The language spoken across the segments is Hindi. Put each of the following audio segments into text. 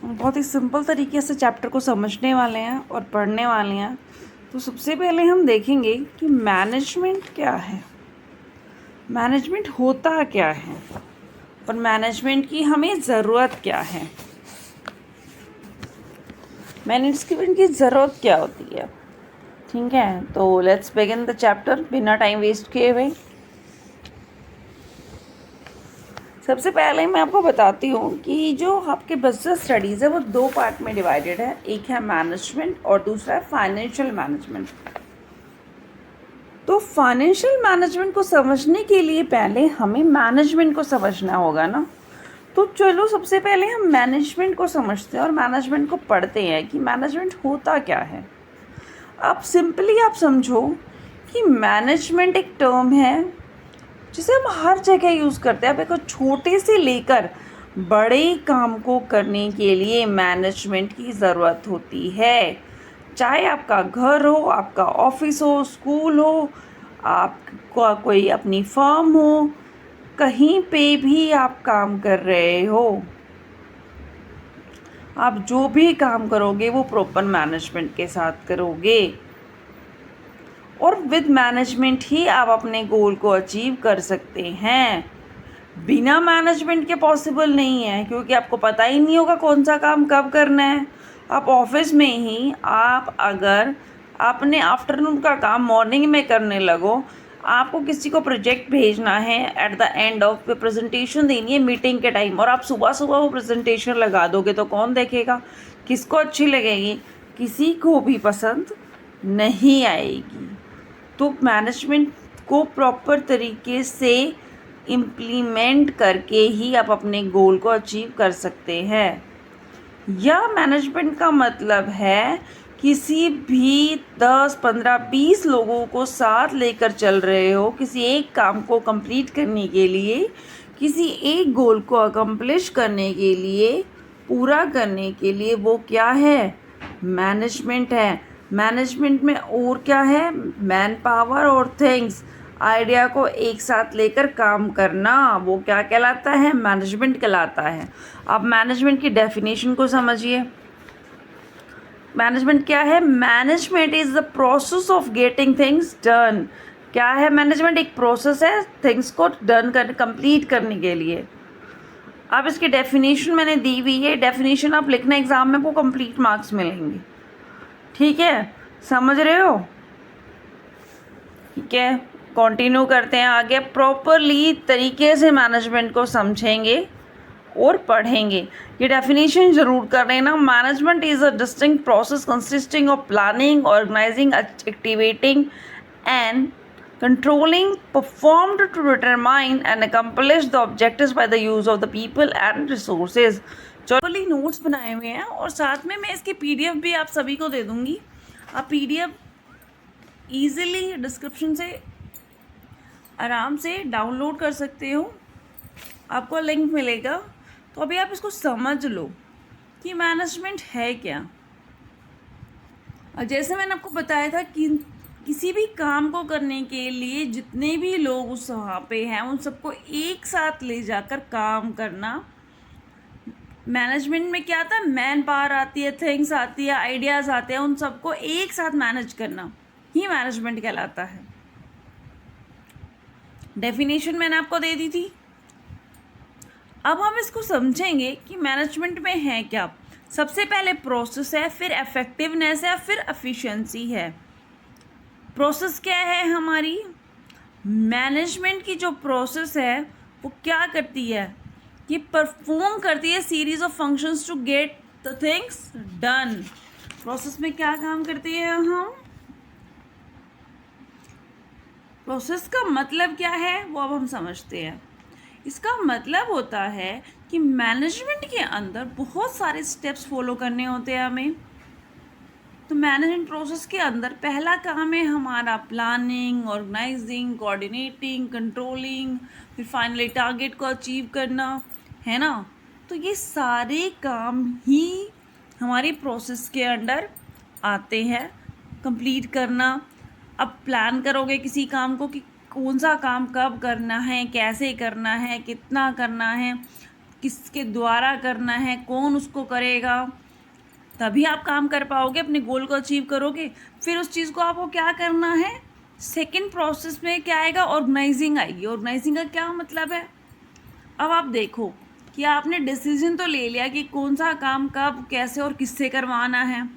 बहुत ही सिंपल तरीके से चैप्टर को समझने वाले हैं और पढ़ने वाले हैं। तो सबसे पहले हम देखेंगे कि मैनेजमेंट क्या है, मैनेजमेंट होता क्या है और मैनेजमेंट की हमें ज़रूरत क्या है। मैनेजमेंट की ज़रूरत क्या होती है, ठीक है। तो लेट्स बिगिन द चैप्टर बिना टाइम वेस्ट किए हुए। सबसे पहले मैं आपको बताती हूँ कि जो आपके बिजनेस स्टडीज़ है वो दो पार्ट में डिवाइडेड है। एक है मैनेजमेंट और दूसरा है फाइनेंशियल मैनेजमेंट। तो फाइनेंशियल मैनेजमेंट को समझने के लिए पहले हमें मैनेजमेंट को समझना होगा ना। तो चलो सबसे पहले हम मैनेजमेंट को समझते हैं और मैनेजमेंट को पढ़ते हैं कि मैनेजमेंट होता क्या है। अब सिंपली आप समझो कि मैनेजमेंट एक टर्म है जिसे हम हर जगह यूज़ करते हैं। अब एक छोटे से लेकर बड़े काम को करने के लिए मैनेजमेंट की ज़रूरत होती है। चाहे आपका घर हो, आपका ऑफिस हो, स्कूल हो, आपका कोई अपनी फर्म हो, कहीं पे भी आप काम कर रहे हो, आप जो भी काम करोगे वो प्रॉपर मैनेजमेंट के साथ करोगे और विद मैनेजमेंट ही आप अपने गोल को अचीव कर सकते हैं। बिना मैनेजमेंट के पॉसिबल नहीं है, क्योंकि आपको पता ही नहीं होगा कौन सा काम कब करना है। आप ऑफिस में ही आप अगर अपने आफ्टरनून का काम मॉर्निंग में करने लगो, आपको किसी को प्रोजेक्ट भेजना है, at the end of presentation देनी है मीटिंग के टाइम, और आप सुबह सुबह वो प्रेजेंटेशन लगा दोगे तो कौन देखेगा, किसको अच्छी लगेगी, किसी को भी पसंद नहीं आएगी। तो मैनेजमेंट को प्रॉपर तरीके से इम्प्लीमेंट करके ही आप अपने गोल को अचीव कर सकते हैं। यह मैनेजमेंट का मतलब है किसी भी 10, 15, 20 लोगों को साथ लेकर चल रहे हो किसी एक काम को कंप्लीट करने के लिए, किसी एक गोल को अकम्प्लिश करने के लिए, पूरा करने के लिए। वो क्या है? मैनेजमेंट है। मैनेजमेंट में और क्या है? मैन पावर और थिंग्स, आइडिया को एक साथ लेकर काम करना, वो क्या कहलाता है? मैनेजमेंट कहलाता है। अब मैनेजमेंट की डेफिनेशन को समझिए। मैनेजमेंट क्या है? Management is the process of getting things done. क्या है मैनेजमेंट? एक प्रोसेस है थिंग्स को डन कर कंप्लीट करने के लिए। अब इसकी डेफिनेशन मैंने दी हुई है, डेफिनेशन आप लिखना एग्ज़ाम में, आपको कंप्लीट मार्क्स मिलेंगे। ठीक है, समझ रहे हो? ठीक है, कंटिन्यू करते हैं आगे। प्रॉपरली तरीके से मैनेजमेंट को समझेंगे और पढ़ेंगे। ये डेफिनेशन ज़रूर कर लेना। Management is a distinct process consisting of planning, organising, activating and controlling performed to determine and accomplish the objectives by the use of the people and resources। चलो नोट्स बनाए हुए हैं और साथ में मैं इसकी पीडीएफ भी आप सभी को दे दूंगी। आप पीडीएफ ईजिली डिस्क्रिप्शन से आराम से डाउनलोड कर सकते हो, आपको लिंक मिलेगा। तो अभी आप इसको समझ लो कि मैनेजमेंट है क्या। और जैसे मैंने आपको बताया था कि किसी भी काम को करने के लिए जितने भी लोग उस वहाँ पे हैं उन सबको एक साथ ले जाकर काम करना। मैनेजमेंट में क्या आता है? मैन पावर आती है, थिंग्स आती है, आइडियाज़ आते हैं, उन सबको एक साथ मैनेज करना ही मैनेजमेंट कहलाता है। डेफिनेशन मैंने आपको दे दी थी। अब हम इसको समझेंगे कि मैनेजमेंट में है क्या। सबसे पहले प्रोसेस है, फिर इफेक्टिवनेस है, फिर एफिशिएंसी है। प्रोसेस क्या है हमारी? मैनेजमेंट की जो प्रोसेस है वो क्या करती है? ये परफॉर्म करती है series of functions to get the things done. Process में क्या काम करती है हम? प्रोसेस का मतलब क्या है वो अब हम समझते हैं। इसका मतलब होता है कि मैनेजमेंट के अंदर बहुत सारे स्टेप्स फॉलो करने होते हैं हमें। तो मैनेजमेंट प्रोसेस के अंदर पहला काम है हमारा प्लानिंग, ऑर्गेनाइजिंग, कोऑर्डिनेटिंग, कंट्रोलिंग, फिर फाइनली टारगेट को अचीव करना, है ना। तो ये सारे काम ही हमारी प्रोसेस के अंडर आते हैं, कंप्लीट करना। अब प्लान करोगे किसी काम को कि कौन सा काम कब करना है, कैसे करना है, कितना करना है, किसके द्वारा करना है, कौन उसको करेगा, तभी आप काम कर पाओगे, अपने गोल को अचीव करोगे। फिर उस चीज़ को आपको क्या करना है, सेकंड प्रोसेस में क्या आएगा, ऑर्गेनाइजिंग आएगी। ऑर्गेनाइजिंग का क्या मतलब है, अब आप देखो कि आपने डिसीजन तो ले लिया कि कौन सा काम कब कैसे और किससे करवाना है।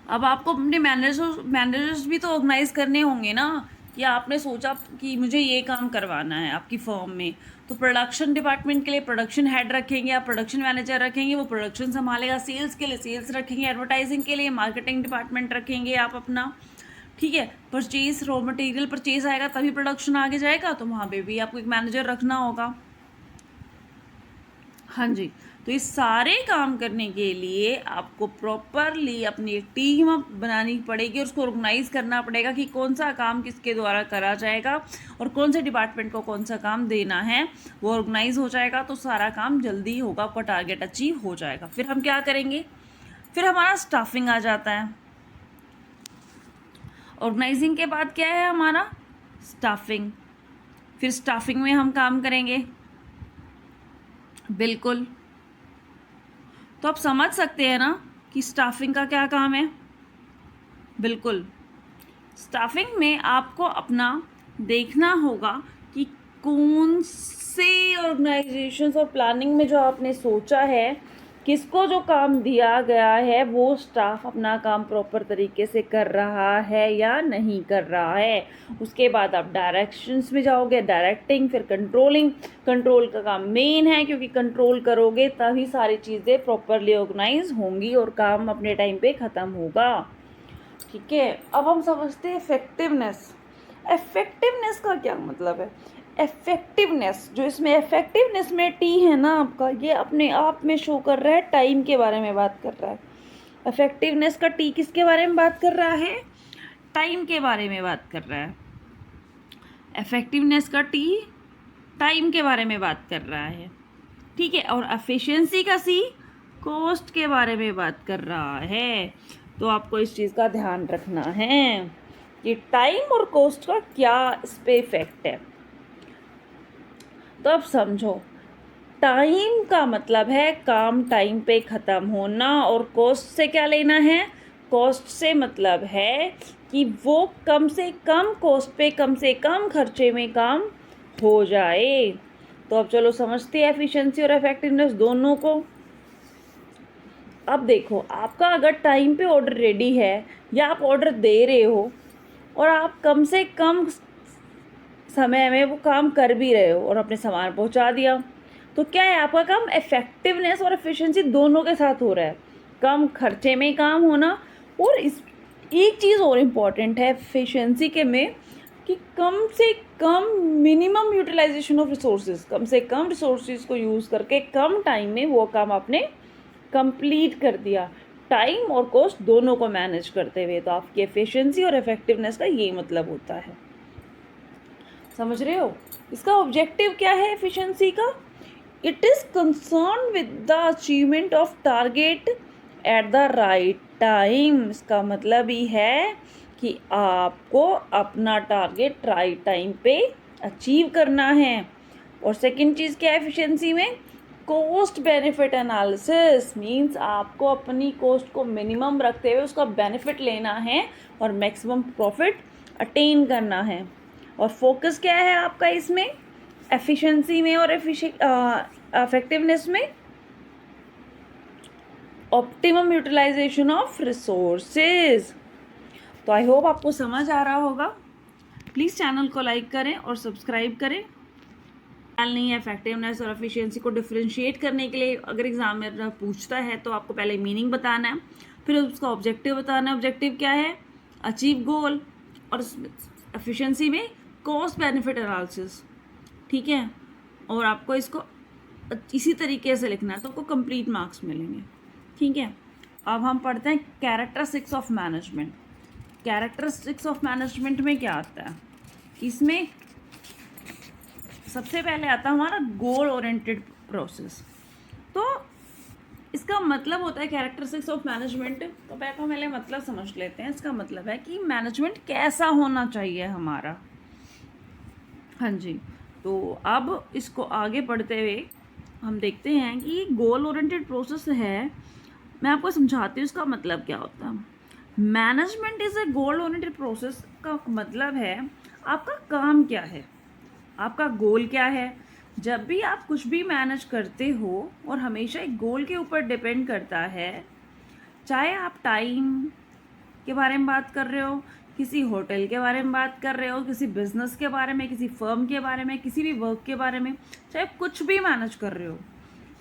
अब आपको अपने मैनेजर्स भी तो ऑर्गेनाइज करने होंगे ना, कि आपने सोचा कि मुझे ये काम करवाना है आपकी फर्म में, तो प्रोडक्शन डिपार्टमेंट के लिए प्रोडक्शन हेड रखेंगे, आप प्रोडक्शन मैनेजर रखेंगे, वो प्रोडक्शन संभालेगा। सेल्स के लिए सेल्स रखेंगे, एडवर्टाइजिंग के लिए मार्केटिंग डिपार्टमेंट रखेंगे आप अपना, ठीक है। परचेज, रॉ मटेरियल परचेज आएगा तभी प्रोडक्शन आगे जाएगा, तो वहाँ पे भी आपको एक मैनेजर रखना होगा। हाँ जी, तो ये सारे काम करने के लिए आपको प्रॉपरली अपनी टीम बनानी पड़ेगी और उसको ऑर्गेनाइज करना पड़ेगा कि कौन सा काम किसके द्वारा करा जाएगा और कौन से डिपार्टमेंट को कौन सा काम देना है। वो ऑर्गेनाइज हो जाएगा तो सारा काम जल्दी होगा, आपका टारगेट अचीव हो जाएगा। फिर हम क्या करेंगे, फिर हमारा स्टाफिंग आ जाता है। ऑर्गेनाइजिंग के बाद क्या है हमारा, स्टाफिंग। फिर स्टाफिंग में हम काम करेंगे, बिल्कुल। तो आप समझ सकते हैं ना कि स्टाफिंग का क्या काम है। बिल्कुल, स्टाफिंग में आपको अपना देखना होगा कि कौन से ऑर्गेनाइजेशंस और प्लानिंग में जो आपने सोचा है, किसको जो काम दिया गया है, वो स्टाफ अपना काम प्रॉपर तरीके से कर रहा है या नहीं कर रहा है। उसके बाद आप डायरेक्शंस में जाओगे, डायरेक्टिंग, फिर कंट्रोलिंग। कंट्रोल का काम मेन है, क्योंकि कंट्रोल करोगे तभी सारी चीज़ें प्रॉपरली ऑर्गेनाइज होंगी और काम अपने टाइम पे ख़त्म होगा, ठीक है। अब हम समझते हैं इफेक्टिवनेस। इफेक्टिवनेस का क्या मतलब है, इफेक्टिवनेस, जो इसमें इफेक्टिवनेस में टी है ना आपका, ये अपने आप में शो कर रहा है, टाइम के बारे में बात कर रहा है। इफेक्टिवनेस का टी किसके बारे में बात कर रहा है, टाइम के बारे में बात कर रहा है। इफेक्टिवनेस का टी टाइम के बारे में बात कर रहा है, ठीक है। और एफिशिएंसी का सी कॉस्ट के बारे में बात कर रहा है। तो आपको इस चीज़ का ध्यान रखना है कि टाइम और कॉस्ट का क्या इस पे इफेक्ट है। तो अब समझो, टाइम का मतलब है काम टाइम पे ख़त्म होना, और कॉस्ट से क्या लेना है, कॉस्ट से मतलब है कि वो कम से कम कॉस्ट पे कम से कम खर्चे में काम हो जाए। तो अब चलो समझते हैं एफिशिएंसी और इफेक्टिवनेस दोनों को। अब देखो, आपका अगर टाइम पे ऑर्डर रेडी है या आप ऑर्डर दे रहे हो और आप कम से कम समय में वो काम कर भी रहे हो और अपने सामान पहुंचा दिया, तो क्या है, आपका काम इफेक्टिवनेस और एफिशिएंसी दोनों के साथ हो रहा है, कम खर्चे में काम होना। और इस एक चीज़ और इम्पॉर्टेंट है एफिशिएंसी के में, कि कम से कम मिनिमम यूटिलाइजेशन ऑफ रिसोर्सेज, कम से कम रिसोर्सेज को यूज़ करके कम टाइम में वो काम आपने कंप्लीट कर दिया, टाइम और कॉस्ट दोनों को मैनेज करते हुए। तो आपकी एफिशिएंसी और इफेक्टिवनेस का यही मतलब होता है, समझ रहे हो। इसका ऑब्जेक्टिव क्या है एफिशिएंसी का, it is concern with the achievement of target at the right time. इसका मतलब ही है कि आपको अपना टारगेट राइट टाइम पे अचीव करना है। और सेकंड चीज़ क्या है एफिशिएंसी में, कॉस्ट बेनिफिट एनालिसिस, मीन्स आपको अपनी कॉस्ट को मिनिमम रखते हुए उसका बेनिफिट लेना है और मैक्सिमम प्रॉफिट अटेन करना है। और फोकस क्या है आपका इसमें, एफिशिएंसी में और इफेक्टिवनेस में, ऑप्टिमम यूटिलाइजेशन ऑफ रिसोर्सेज। तो आई होप आपको समझ आ रहा होगा। प्लीज़ चैनल को लाइक करें और सब्सक्राइब करें। नहीं है इफेक्टिवनेस और एफिशिएंसी को डिफरेंशिएट करने के लिए अगर एग्जामिनर पूछता है तो आपको पहले मीनिंग बताना है, फिर उसका ऑब्जेक्टिव बताना है। ऑब्जेक्टिव क्या है, अचीव गोल, और एफिशिएंसी में कॉस्ट बेनिफिट एनालिसिस, ठीक है। और आपको इसको इसी तरीके से लिखना है तो आपको कंप्लीट मार्क्स मिलेंगे, ठीक है। अब हम पढ़ते हैं characteristics of management. Characteristics of management में क्या आता है, इसमें सबसे पहले आता है हमारा गोल ओरिएंटेड प्रोसेस। तो इसका मतलब होता है कैरेक्टरिस्टिक्स ऑफ मैनेजमेंट, तो पहले मतलब समझ लेते हैं। इसका मतलब है कि मैनेजमेंट कैसा होना चाहिए हमारा। हाँ जी, तो अब इसको आगे बढ़ते हुए हम देखते हैं कि गोल ओरिएंटेड प्रोसेस है। मैं आपको समझाती हूँ इसका मतलब क्या होता है। Management is a goal oriented process का मतलब है आपका काम क्या है, आपका गोल क्या है। जब भी आप कुछ भी मैनेज करते हो और हमेशा एक गोल के ऊपर डिपेंड करता है, चाहे आप टाइम के बारे में बात कर रहे हो, किसी होटल के बारे में बात कर रहे हो, किसी बिजनेस के बारे में, किसी फर्म के बारे में, किसी भी वर्क के बारे में, चाहे कुछ भी मैनेज कर रहे हो,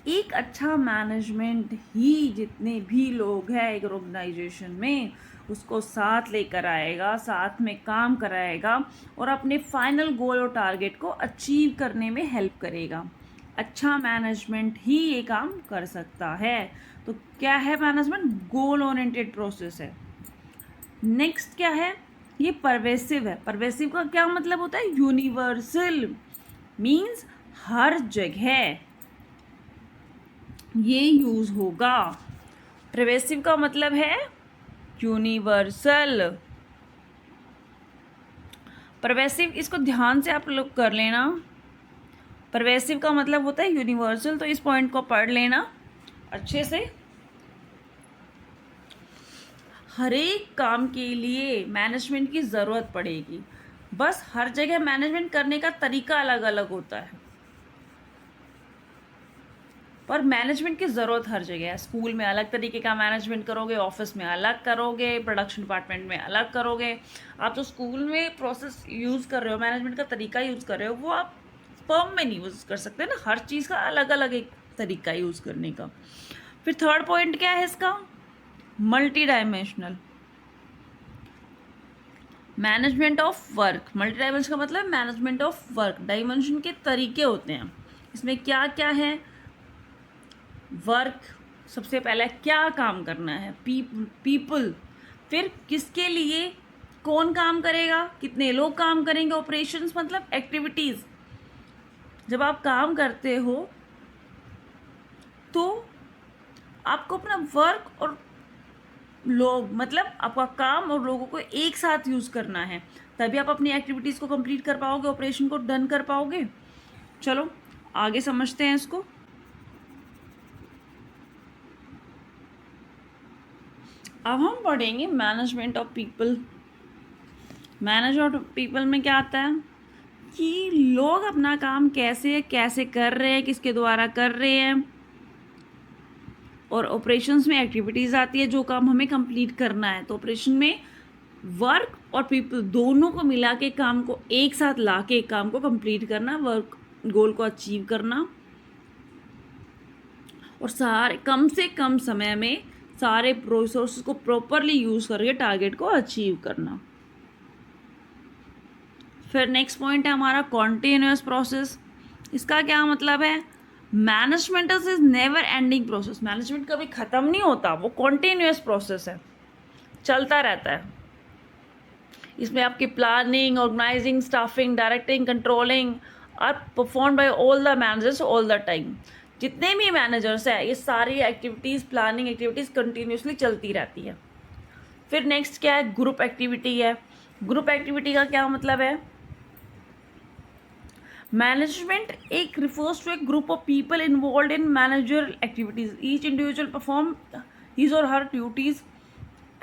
एक अच्छा मैनेजमेंट ही जितने भी लोग हैं एक ऑर्गेनाइजेशन में उसको साथ लेकर आएगा, साथ में काम कराएगा और अपने फाइनल गोल और टारगेट को अचीव करने में हेल्प करेगा। अच्छा मैनेजमेंट ही ये काम कर सकता है। तो क्या है मैनेजमेंट? गोल ओरिएंटेड प्रोसेस है। नेक्स्ट क्या है? ये परवेसिव है। परवेसिव का क्या मतलब होता है? यूनिवर्सल, मीन्स हर जगह ये यूज होगा। परवेसिव का मतलब है यूनिवर्सल। परवेसिव, इसको ध्यान से आप लोग कर लेना। परवेसिव का मतलब होता है यूनिवर्सल, तो इस पॉइंट को पढ़ लेना अच्छे से। हर एक काम के लिए मैनेजमेंट की ज़रूरत पड़ेगी, बस हर जगह मैनेजमेंट करने का तरीका अलग अलग होता है, पर मैनेजमेंट की ज़रूरत हर जगह है। स्कूल में अलग तरीके का मैनेजमेंट करोगे, ऑफिस में अलग करोगे, प्रोडक्शन डिपार्टमेंट में अलग करोगे। आप जो स्कूल में प्रोसेस यूज़ कर रहे हो, मैनेजमेंट का तरीका यूज़ कर रहे हो, वो आप फर्म में नहीं यूज़ कर सकते ना। हर चीज़ का अलग अलग एक तरीका यूज़ करने का। फिर थर्ड पॉइंट क्या है इसका? Multi dimensional management of work. Multi dimension का मतलब मैनेजमेंट ऑफ वर्क। डायमेंशन के तरीके होते हैं, इसमें क्या क्या है? वर्क, सबसे पहले क्या काम करना है, पीपल, फिर किसके लिए, कौन काम करेगा, कितने लोग काम करेंगे। ऑपरेशंस मतलब एक्टिविटीज़। जब आप काम करते हो तो आपको अपना वर्क और लोग, मतलब आपका काम और लोगों को एक साथ यूज़ करना है, तभी आप अपनी एक्टिविटीज़ को कंप्लीट कर पाओगे, ऑपरेशन को डन कर पाओगे। चलो आगे समझते हैं इसको। अब हम पढ़ेंगे management of people. Management of people में क्या आता है कि लोग अपना काम कैसे कैसे कर रहे हैं, किसके द्वारा कर रहे हैं। और ऑपरेशंस में एक्टिविटीज़ आती है, जो काम हमें कंप्लीट करना है। तो ऑपरेशन में वर्क और पीपल दोनों को मिला के, काम को एक साथ ला के काम को कंप्लीट करना, वर्क गोल को अचीव करना, और सारे कम से कम समय में सारे रिसोर्सेज को प्रॉपरली यूज़ करके टारगेट को अचीव करना। फिर नेक्स्ट पॉइंट है हमारा कॉन्टिन्यूअस प्रोसेस। इसका क्या मतलब है? Management is never ending process. Management कभी ख़त्म नहीं होता, वो कॉन्टिन्यूअस प्रोसेस है, चलता रहता है। इसमें आपकी planning, organising, staffing, directing, controlling are perform by all the managers all the time. जितने भी मैनेजर्स हैं, ये सारी एक्टिविटीज़, प्लानिंग एक्टिविटीज़ कंटिन्यूसली चलती रहती है। फिर नेक्स्ट क्या है? ग्रुप एक्टिविटी है। ग्रुप एक्टिविटी का क्या मतलब है? मैनेजमेंट एक refers to a group of people involve in managerial activities. Each individual perform his or her duties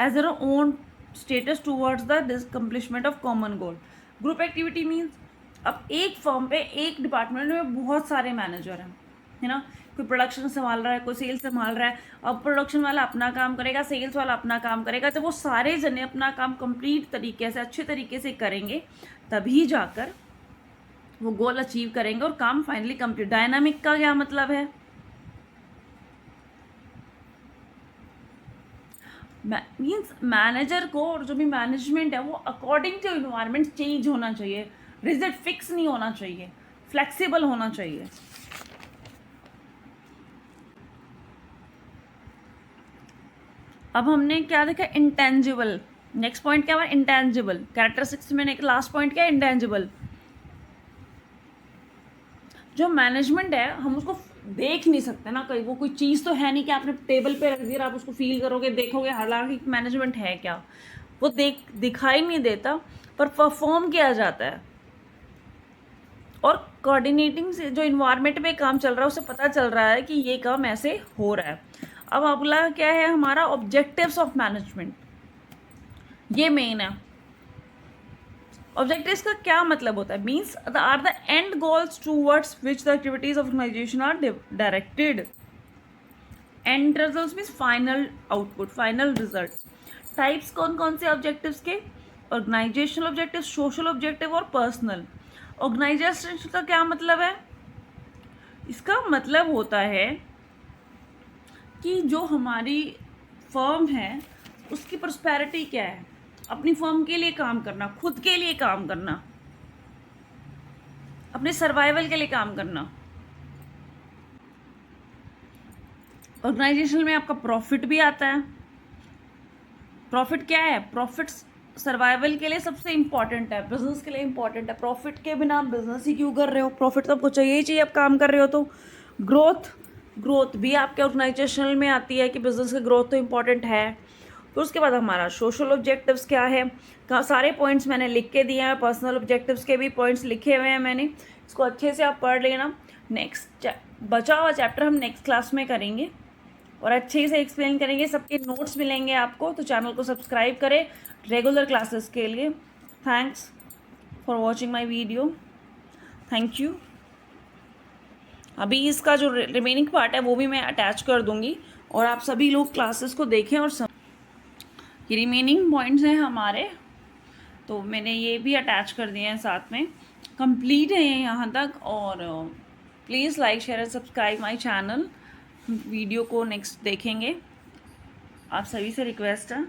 as their own status towards the accomplishment of common goal. Group activity means अब एक फर्म पे, एक डिपार्टमेंट में बहुत सारे मैनेजर हैं, है ना। कोई प्रोडक्शन संभाल रहा है, कोई सेल्स संभाल रहा है। अब प्रोडक्शन वाला अपना काम करेगा, सेल्स वाला अपना काम करेगा। तो वो सारे जने अपना काम कंप्लीट तरीके से, अच्छे तरीके से करेंगे, तभी जाकर वो गोल अचीव करेंगे और काम फाइनली कंप्लीट। डायनामिक का क्या मतलब है? मीन्स मैनेजर को और जो भी मैनेजमेंट है वो अकॉर्डिंग टू इन्वायरमेंट चेंज होना चाहिए, रिजिड फिक्स नहीं होना चाहिए, फ्लेक्सिबल होना चाहिए। अब हमने क्या देखा? इंटेंजिबल। नेक्स्ट पॉइंट क्या हुआ? इंटेंजिबल। कैरेक्टरिस्टिक्स में एक लास्ट पॉइंट क्या है? इंटेंजिबल। जो मैनेजमेंट है हम उसको देख नहीं सकते ना, कहीं वो कोई चीज़ तो है नहीं कि आपने टेबल पे रख दिया आप उसको फील करोगे, देखोगे। हालांकि मैनेजमेंट है क्या, वो दिखाई नहीं देता, पर परफॉर्म किया जाता है। और कोऑर्डिनेटिंग से जो इन्वायरमेंट में काम चल रहा है उसे पता चल रहा है कि ये काम ऐसे हो रहा है। अब अगला क्या है हमारा ऑब्जेक्टिव्स ऑफ मैनेजमेंट, ये मेन है। ऑब्जेक्टिव्स का क्या मतलब होता है, means are the end goals towards which the activities of organisation are directed. End result means final output, final result. Types कौन कौन से ऑब्जेक्टिव्स के, ऑर्गेनाइजेशनल ऑब्जेक्टिव, सोशल ऑब्जेक्टिव और पर्सनल। ऑर्गेनाइजेशन का क्या मतलब है, इसका मतलब होता है कि जो हमारी फर्म है उसकी प्रॉस्पेरिटी क्या है, अपनी फर्म के लिए काम करना, खुद के लिए काम करना, अपने सर्वाइवल के लिए काम करना। ऑर्गेनाइजेशन में आपका प्रॉफिट भी आता है। प्रॉफिट क्या है, प्रॉफिट सर्वाइवल के लिए सबसे इंपॉर्टेंट है, बिजनेस के लिए इंपॉर्टेंट है। प्रॉफिट के बिना आप बिजनेस ही क्यों कर रहे हो, प्रॉफिट तो आपको चाहिए ही चाहिए, आप काम कर रहे हो तो। ग्रोथ भी आपके ऑर्गेनाइजेशनल में आती है कि बिजनेस का ग्रोथ तो इंपॉर्टेंट है। तो उसके बाद हमारा सोशल ऑब्जेक्टिव्स क्या है, सारे पॉइंट्स मैंने लिख के दिए हैं, पर्सनल ऑब्जेक्टिव्स के भी पॉइंट्स लिखे हुए हैं मैंने, इसको अच्छे से आप पढ़ लेना। नेक्स्ट बचा हुआ चैप्टर हम नेक्स्ट क्लास में करेंगे और अच्छे से एक्सप्लेन करेंगे, सबके नोट्स मिलेंगे आपको। तो चैनल को सब्सक्राइब करें रेगुलर क्लासेस के लिए। Thanks for watching my video, thank you. अभी इसका जो रिमेनिंग पार्ट है वो भी मैं अटैच कर दूंगी और आप सभी लोग क्लासेस को देखें और ये रिमेनिंग पॉइंट्स हैं हमारे, तो मैंने ये भी अटैच कर दिए हैं साथ में। कंप्लीट है ये यहाँ तक। और please like share and subscribe my channel. Video को नेक्स्ट देखेंगे, आप सभी से रिक्वेस्ट है।